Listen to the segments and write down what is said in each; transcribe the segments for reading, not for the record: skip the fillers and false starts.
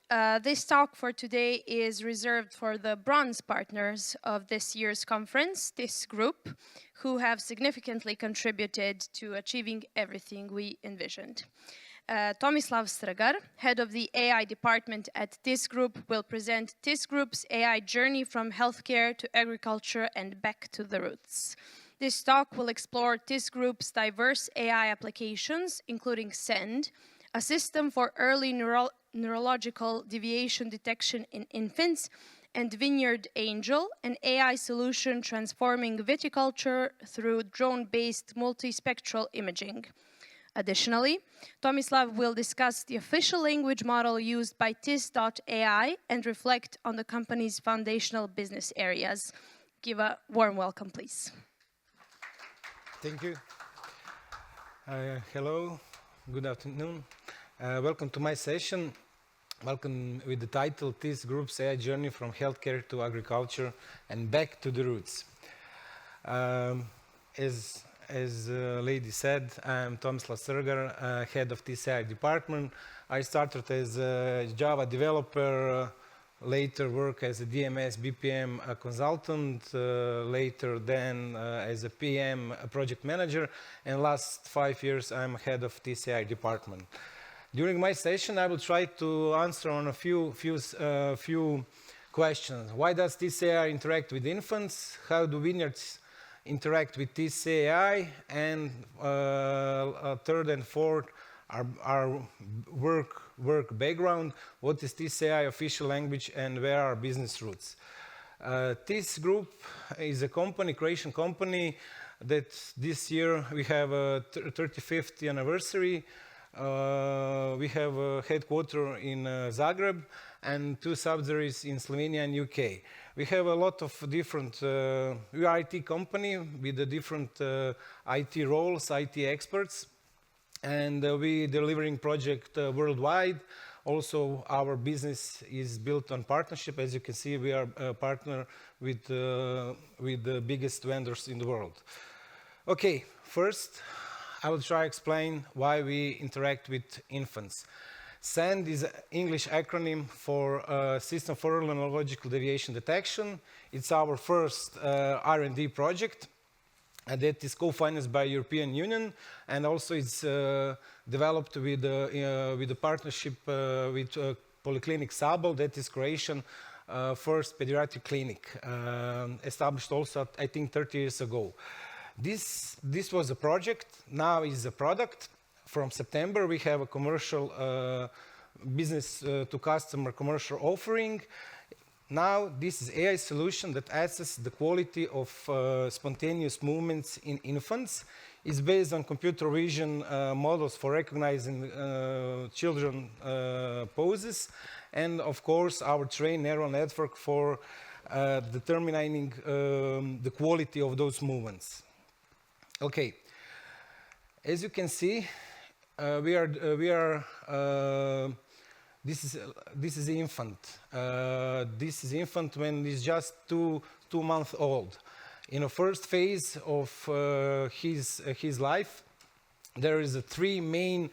This talk for today is reserved for the bronze partners of this year's conference, TIS Group, who have significantly contributed to achieving everything we envisioned. Tomislav Strgar, head of the AI department at TIS Group, will present TIS Group's AI journey from healthcare to agriculture and back to the roots. This talk will explore TIS Group's diverse AI applications, including SEND, a system for early neurological deviation detection in infants, and Vineyard Angel, an AI solution transforming viticulture through drone-based multispectral imaging. Additionally, Tomislav will discuss the official language model used by TIS.AI and reflect on the company's foundational business areas. Give a warm welcome, please. Thank you. Hello, good afternoon. Welcome to my session. Welcome with the title TIS Group's AI Journey from Healthcare to Agriculture and Back to the Roots. As the lady said, I'm Tomislav Strgar, head of TIS.AI department. I started as a Java developer, later work as a DMS BPM consultant, later then as a PM project manager, and last 5 years I'm head of TIS.AI department. During my session, I will try to answer on a few questions. Why does TIS.AI interact with infants? How do vineyards interact with TIS.AI? And third and fourth, our work background. What is TIS.AI official language and where are business roots? TIS Group is a company, Croatian company, that this year we have a 35th anniversary. We have a headquarters in Zagreb and 2 subsidiaries in Slovenia and UK. We have a lot of different, we are IT company with the different IT roles, IT experts, and we delivering project worldwide. Also, our business is built on partnership. As you can see, we are a partner with the biggest vendors in the world. Okay, first, I will try to explain why we interact with infants. SEND is an English acronym for System for Early Neurological Deviation Detection. It's our first R&D project that is co-financed by European Union, and also it's developed with a partnership with Polyclinic Sabol, that is Croatian first pediatric clinic, established also, I think, 30 years ago. This was a project, now is a product. From September, we have a commercial business to customer commercial offering. Now, this is AI solution that assesses the quality of spontaneous movements in infants. It's based on computer vision models for recognizing children poses, and of course, our trained neural network for determining the quality of those movements. Okay, as you can see, this is the infant. This is infant when he's just two months old. In the first phase of his life, there is 3 main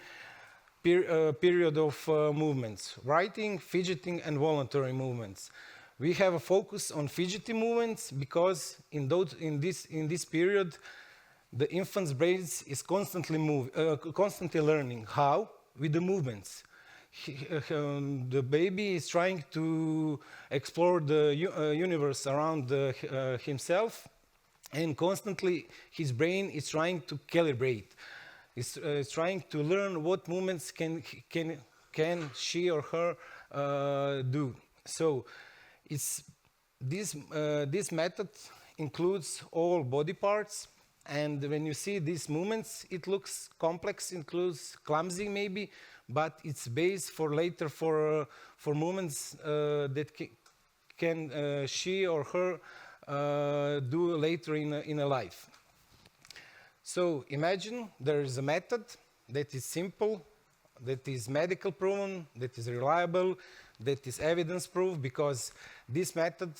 period of movements: writing, fidgeting, and voluntary movements. We have a focus on fidgety movements because in this period, the infant's brain is constantly learning. How? With the movements. The baby is trying to explore the universe around himself, and constantly his brain is trying to calibrate. It's trying to learn what movements can she or her do. So this method includes all body parts. And when you see these movements, it looks complex, includes clumsy maybe, but it's based for later for movements that can she or her do later in a life. So imagine there is a method that is simple, that is medical proven, that is reliable, that is evidence proof, because this method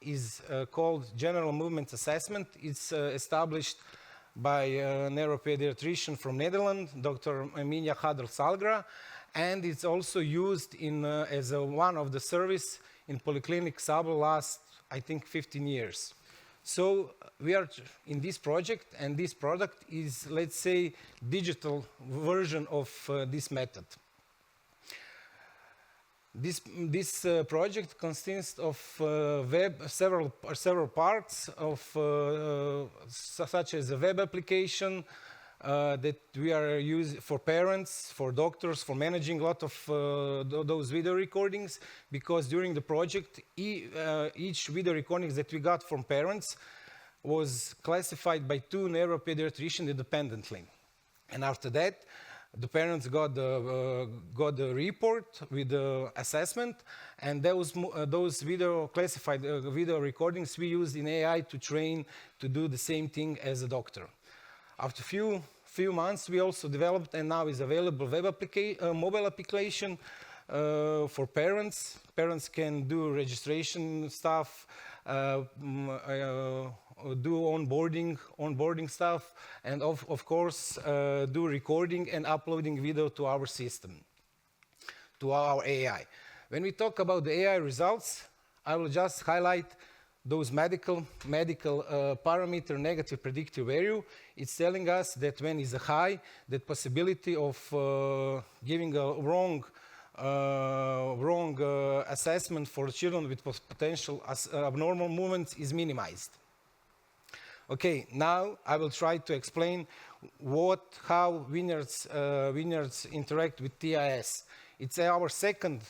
is called General Movement Assessment. It's established by a neuropediatrician from Netherlands, Dr. Minja Hadr-Salgra, and it's also used as one of the service in Polyclinic Sable last, I think, 15 years. So we are in this project, and this product is, let's say, digital version of this method. This project consists of several parts of such as a web application that we are using for parents, for doctors, for managing a lot of those video recordings, because during the project each video recordings that we got from parents was classified by 2 neuropediatricians independently. And after that, the parents got the report with the assessment, and those classified video recordings we used in AI to train to do the same thing as a doctor. After few months, we also developed, and now is available, mobile application for parents. Parents can do registration stuff, do onboarding stuff, and of course do recording and uploading video to our system, to our AI. When we talk about the AI results, I will just highlight those medical parameter negative predictive value. It's telling us that when is a high, the possibility of giving a wrong assessment for children with potential abnormal movements is minimized. Okay, now I will try to explain how vineyards interact with TIS. It's our second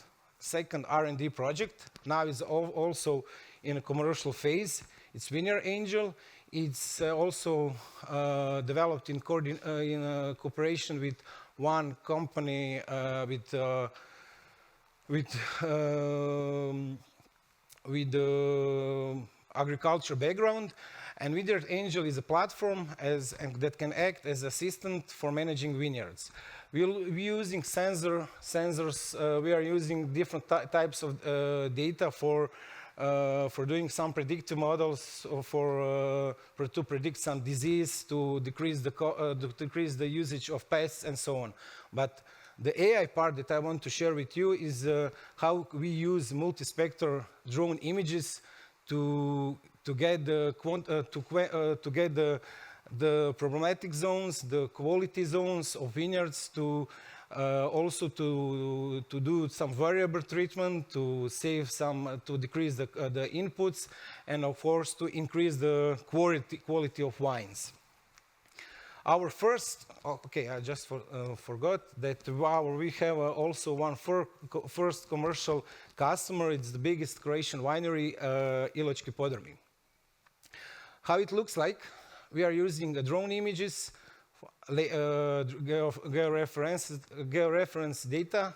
R&D project. Now it's also in a commercial phase. It's Vineyard Angel. It's also developed in cooperation with one company with agriculture background. And Vineyard Angel is a platform that can act as assistant for managing vineyards. We're using sensors. We are using different types of data for doing some predictive models to predict some disease, to decrease the usage of pests and so on. But the AI part that I want to share with you is how we use multispectral drone images to get the problematic zones, the quality zones of vineyards, to also to do some variable treatment, to decrease the inputs, and of course to increase the quality of wines. Our first, I just forgot that we have also one first commercial customer. It's the biggest Croatian winery, Iločki Podrumi. How it looks like, we are using drone images, georeference data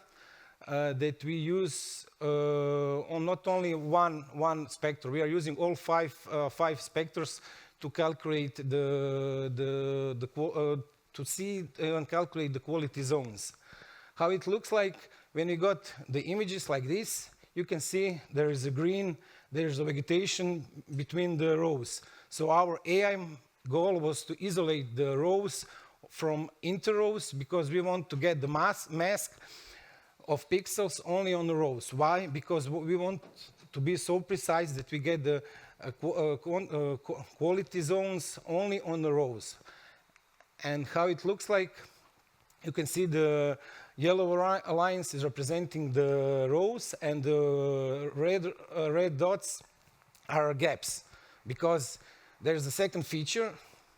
that we use on not only one spectrum. We are using all five spectrums to calculate to see and calculate the quality zones. How it looks like when you got the images like this, you can see there is a green, there is a vegetation between the rows. So our AI goal was to isolate the rows from inter-rows, because we want to get the mask of pixels only on the rows. Why? Because we want to be so precise that we get the quality zones only on the rows. And how it looks like, you can see the yellow lines is representing the rows, and the red dots are gaps, because there's a second feature,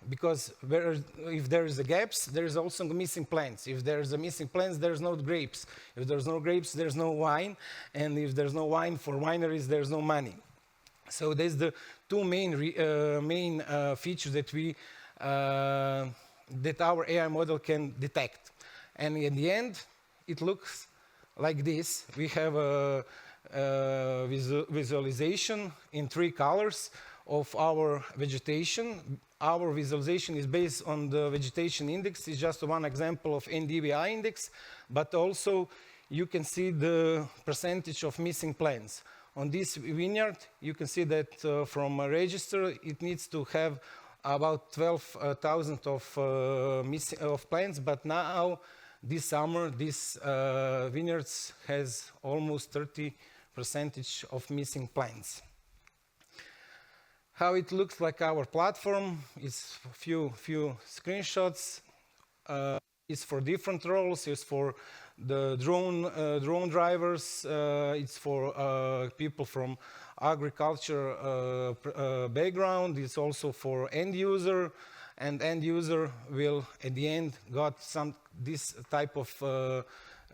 because if there is a gaps, there is also missing plants. If there is a missing plants, there's no grapes. If there's no grapes, there's no wine, and if there's no wine for wineries, there's no money. So there's the two main features that our AI model can detect. And in the end, it looks like this. We have a visualization in 3 colors of our vegetation. Our visualization is based on the vegetation index. It's just one example of NDVI index, but also you can see the percentage of missing plants. On this vineyard, you can see that from a register, it needs to have about 12,000 of plants, but now this summer, this vineyards has almost 30% of missing plants. How it looks like our platform is few screenshots. It's for different roles. It's for the drone drivers. It's for people from agriculture background. It's also for end user, and end user will at the end got this type of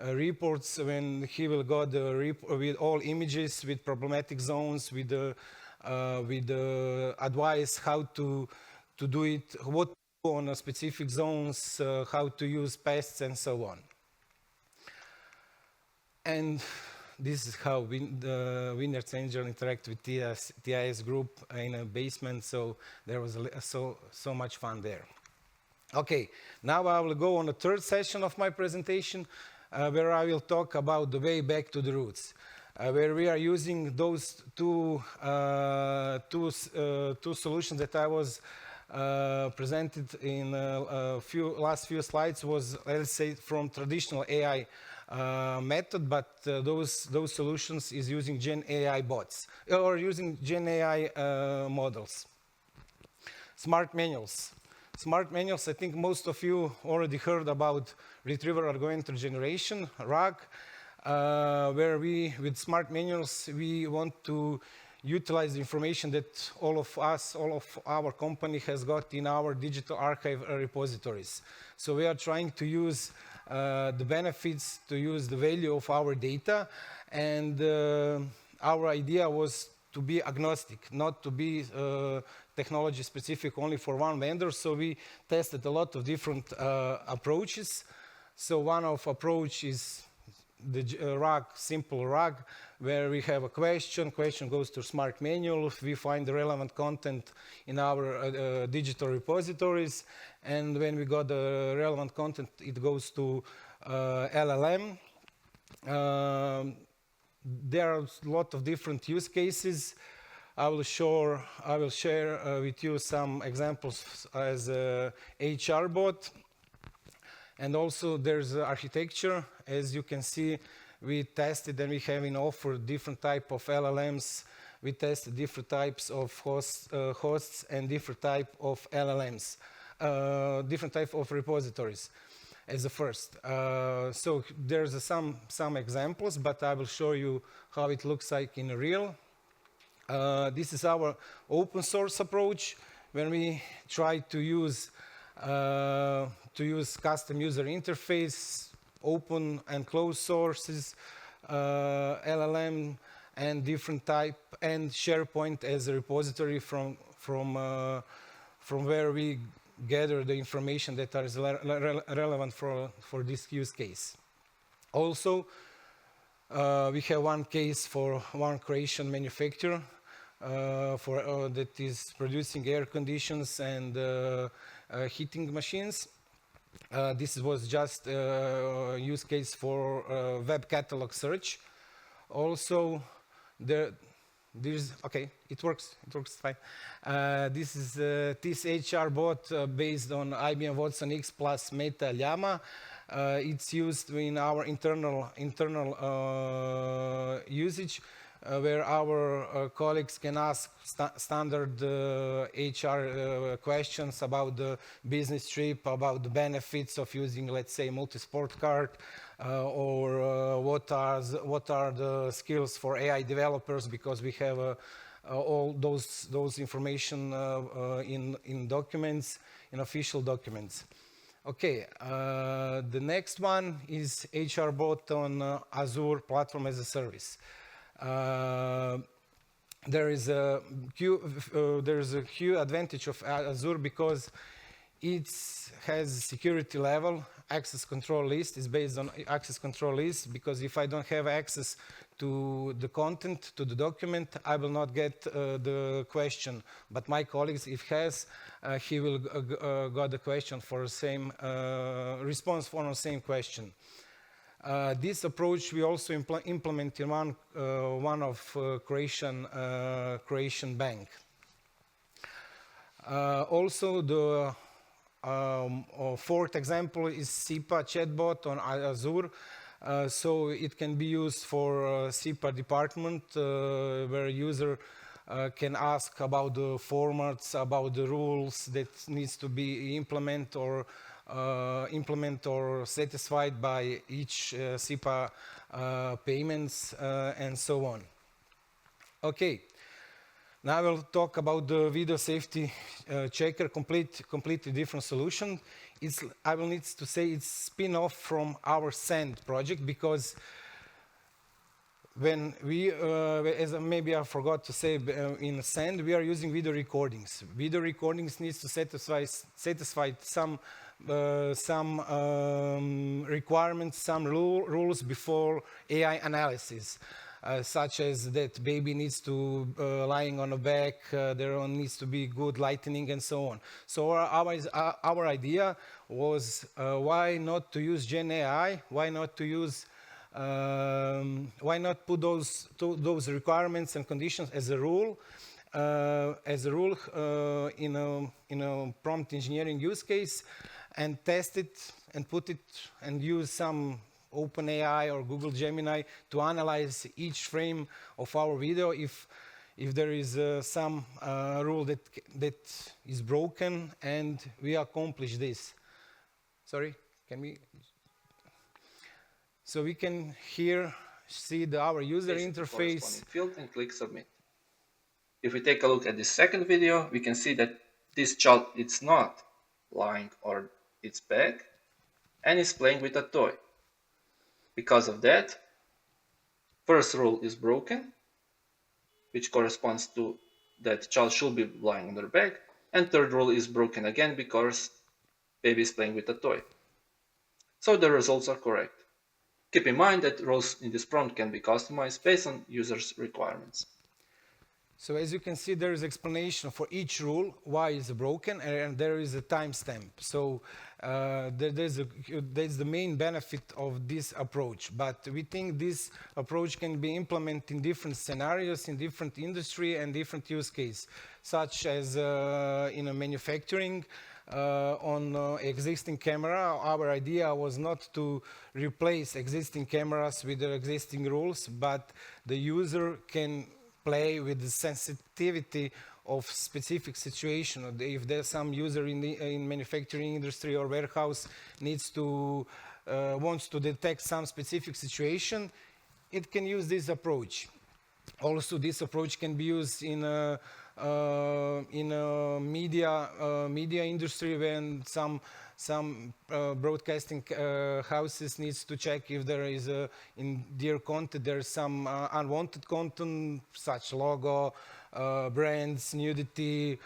reports when he will got the with all images, with problematic zones, with the advice how to do it, what to do on a specific zones, how to use pests and so on. And this is how the Vineyards Angel interact with TIS group in a basement, so there was so much fun there. Okay, now I will go on the third session of my presentation, where I will talk about the way back to the roots, where we are using those two solutions that I was presented in last few slides. Was, let's say, from traditional AI method, but those solutions is using Gen AI bots or using Gen AI models. Smart manuals. Smart manuals, I think most of you already heard about retrieval augmented generation, RAG, where we, with smart manuals, we want to utilize the information that all of our company has got in our digital archive repositories. So we are trying to use the benefits, to use the value of our data, and our idea was to be agnostic, not to be technology specific only for one vendor. So we tested a lot of different approaches. So one of approach is the RAG, simple RAG, where we have a question goes to smart manual, we find the relevant content in our digital repositories, and when we got the relevant content, it goes to LLM. There are a lot of different use cases. I will share with you some examples as a HR bot. And also there's architecture. As you can see, we tested and we have in offer different type of LLMs. We tested different types of hosts and different type of LLMs, different type of repositories as the first. So there's some examples, but I will show you how it looks like in real. This is our open source approach when we try to use custom user interface, open and closed sources, LLM and different type, and SharePoint as a repository from where we gather the information that is relevant for this use case. Also, we have one case for one Croatian manufacturer that is producing air conditions and heating machines. This was just a use case for web catalog search. Also, okay, it works fine. This is a TIS.AI bot based on IBM Watson X plus Meta Llama. It's used in our internal usage, where our colleagues can ask standard HR questions about the business trip, about the benefits of using, let's say, multi-sport card, or what are the skills for AI developers, because we have all those information in documents, in official documents. Okay, the next one is HR bot on Azure Platform as a Service. There is a huge advantage of Azure because it has security level. Access control list is based on access control list, because if I don't have access to the content, to the document, I will not get the question. But my colleagues, if he will got the question for the same response for the same question. This approach we also implement in one of Croatian bank. Also, the Fourth example is SIPA chatbot on Azure. So it can be used for SIPA department where user can ask about the formats, about the rules that needs to be implemented or satisfied by each SIPA payments and so on. Okay. Now I will talk about the video safety checker, completely different solution. I will need to say it's spin-off from our sendd project, because when we, as maybe I forgot to say, in sendd we are using video recordings. Video recordings needs to satisfy some requirements, some rules before AI analysis. Such as that baby needs to lying on the back, there needs to be good lighting and so on. So our idea was why not to use Gen.AI, why not to use, why not put those requirements and conditions as a rule in a prompt engineering use case, and test it and put it and use some OpenAI or Google Gemini to analyze each frame of our video if there is some rule that is broken, and we accomplish this. Sorry, can we? So we can here see our user interface. Field and click submit. If we take a look at this second video, we can see that this child it's not lying on its back and is playing with a toy. Because of that, first rule is broken, which corresponds to that child should be lying on their back, and third rule is broken again because baby is playing with a toy. So the results are correct. Keep in mind that rules in this prompt can be customized based on users' requirements. So as you can see, there is explanation for each rule, why it's broken, and there is a timestamp. So there's the main benefit of this approach. But we think this approach can be implemented in different scenarios, in different industry and different use cases, such as in a manufacturing, on existing camera. Our idea was not to replace existing cameras with the existing rules, but the user can play with the sensitivity of specific situation. If there's some user in manufacturing industry or warehouse wants to detect some specific situation, it can use this approach. Also, this approach can be used in a media industry, when some broadcasting houses needs to check if there is in their content there's some unwanted content, such logo, brands, nudity,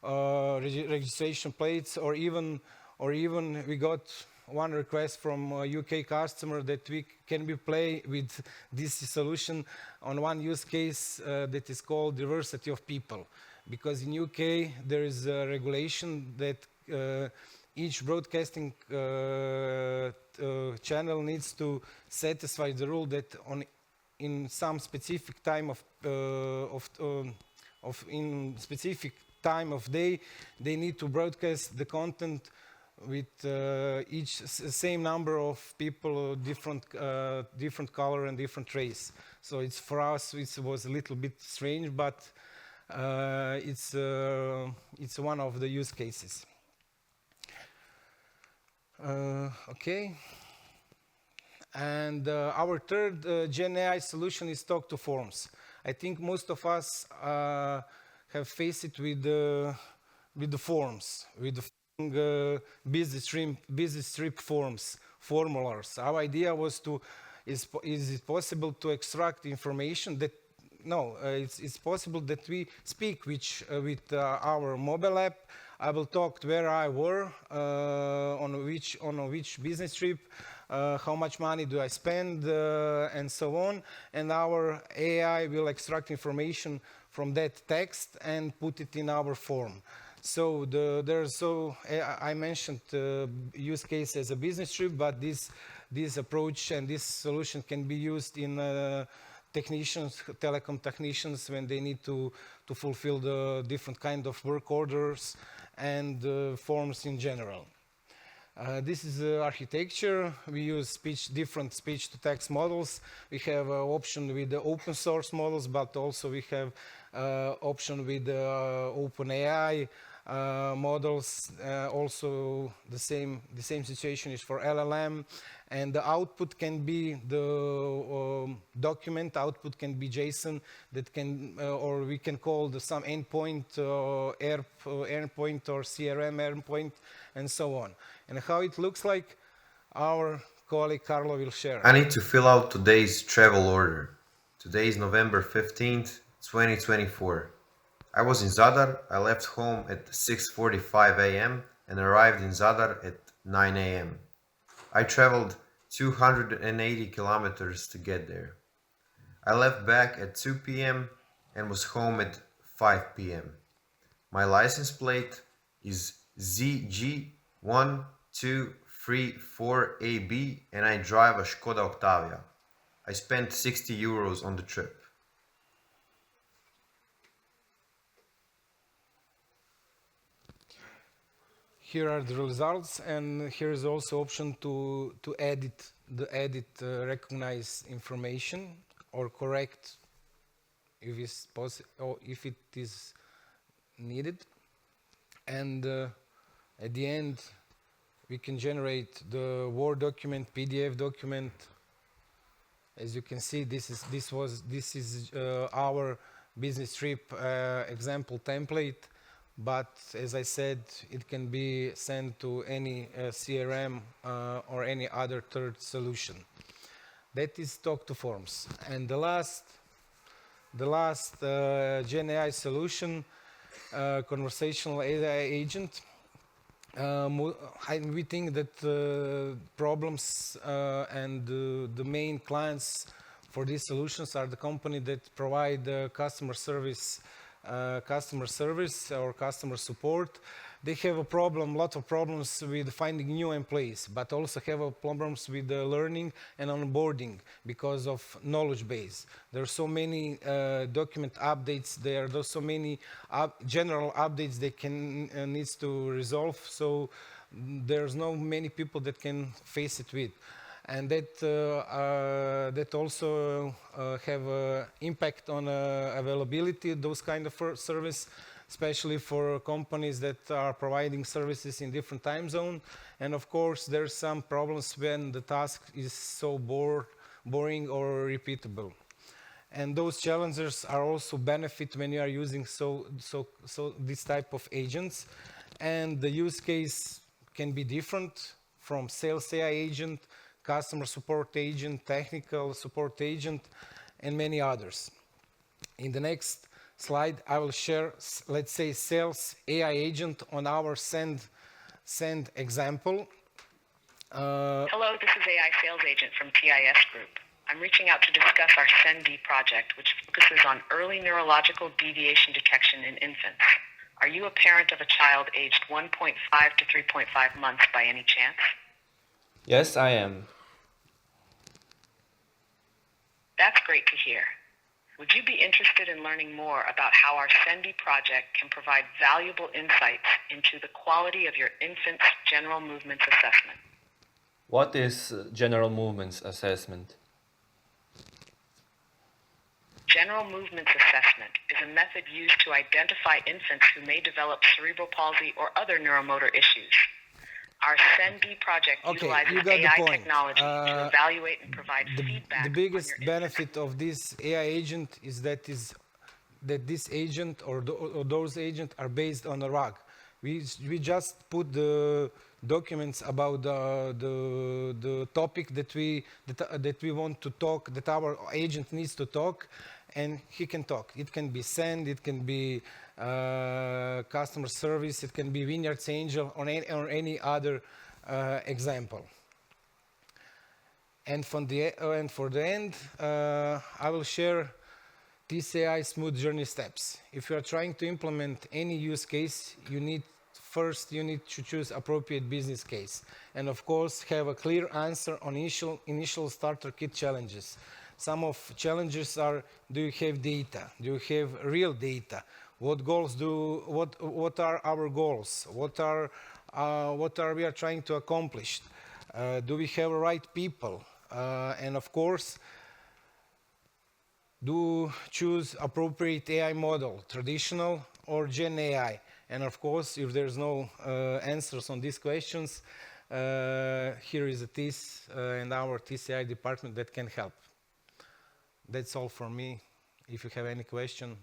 registration plates, or even we got one request from a UK customer that we can play with this solution on one use case that is called diversity of people, because in UK there is a regulation that each broadcasting channel needs to satisfy the rule that in some specific time in specific time of day they need to broadcast the content with each same number of people, different color and different race. So it's, for us it was a little bit strange, but it's one of the use cases. Okay, and our third Gen.AI solution is talk to forms. I think most of us have faced it with the forms, with the business trip forms, formulas. Our idea was is it possible to extract information that, no, it's possible that we speak with our mobile app. I will talk where I were, on which business trip, how much money do I spend, and so on. And our AI will extract information from that text and put it in our form. So I mentioned use case as a business trip, but this approach and this solution can be used in telecom technicians, when they need to fulfill the different kind of work orders, and forms in general. This is architecture. We use different speech-to-text models. We have an option with the open source models, but also we have option with OpenAI models. Also, the same situation is for LLM, and the output can be the document. Output can be JSON that can, or we can call some endpoint, endpoint or CRM endpoint, and so on. And how it looks like, our colleague Carlo will share. I need to fill out today's travel order. Today is November 15th, 2024. I was in Zadar. I left home at 6:45 a.m. and arrived in Zadar at 9 a.m. I traveled 280 kilometers to get there. I left back at 2 p.m. and was home at 5 p.m. My license plate is ZG1234AB and I drive a Skoda Octavia. I spent 60 euros on the trip. Here are the results, and here is also option to edit recognize information or correct if it's possible or if it is needed. And at the end, we can generate the Word document, PDF document. As you can see, this is our business trip example template. But as I said, it can be sent to any CRM or any other third solution. That is talk to forms. And the last Gen AI solution, conversational AI agent. We think that problems and the main clients for these solutions are the company that provide customer service or customer support. They have a lot of problems with finding new employees, but also have problems with learning and onboarding because of knowledge base. There are so many document updates. There are so many general updates they needs to resolve. So there's no many people that can face it with. And that also have impact on availability, those kind of service, especially for companies that are providing services in different time zone. And of course, there's some problems when the task is so boring or repeatable. And those challenges are also benefit when you are using so this type of agents. And the use case can be different from sales AI agent, customer support agent, technical support agent, and many others. In the next slide, I will share, let's say, sales AI agent on our send example. Hello, this is AI sales agent from TIS Group. I'm reaching out to discuss our sendd project, which focuses on early neurological deviation detection in infants. Are you a parent of a child aged 1.5 to 3.5 months by any chance? Yes, I am. That's great to hear. Would you be interested in learning more about how our sendd project can provide valuable insights into the quality of your infant's general movements assessment? What is general movements assessment? General movements assessment is a method used to identify infants who may develop cerebral palsy or other neuromotor issues. Our sendd project utilizes AI technology to evaluate and provide feedback. The biggest benefit of this AI agent is that this agent or those agents are based on a RAG. We just put the documents about the topic that we want to talk, that our agent needs to talk, and he can talk. It can be send, it can be customer service, it can be Vineyards Angel or any other example. And for the end, I will share TIS.AI smooth journey steps. If you are trying to implement any use case, you need to choose appropriate business case, and of course have a clear answer on initial starter kit challenges. Some of challenges are: do you have data? Do you have real data? What are our goals? What are we trying to accomplish? Do we have the right people? And of course, do choose appropriate AI model, traditional or Gen AI? And of course, if there's no answers on these questions, here is a TIS and our TIS.AI department that can help. That's all for me. If you have any question,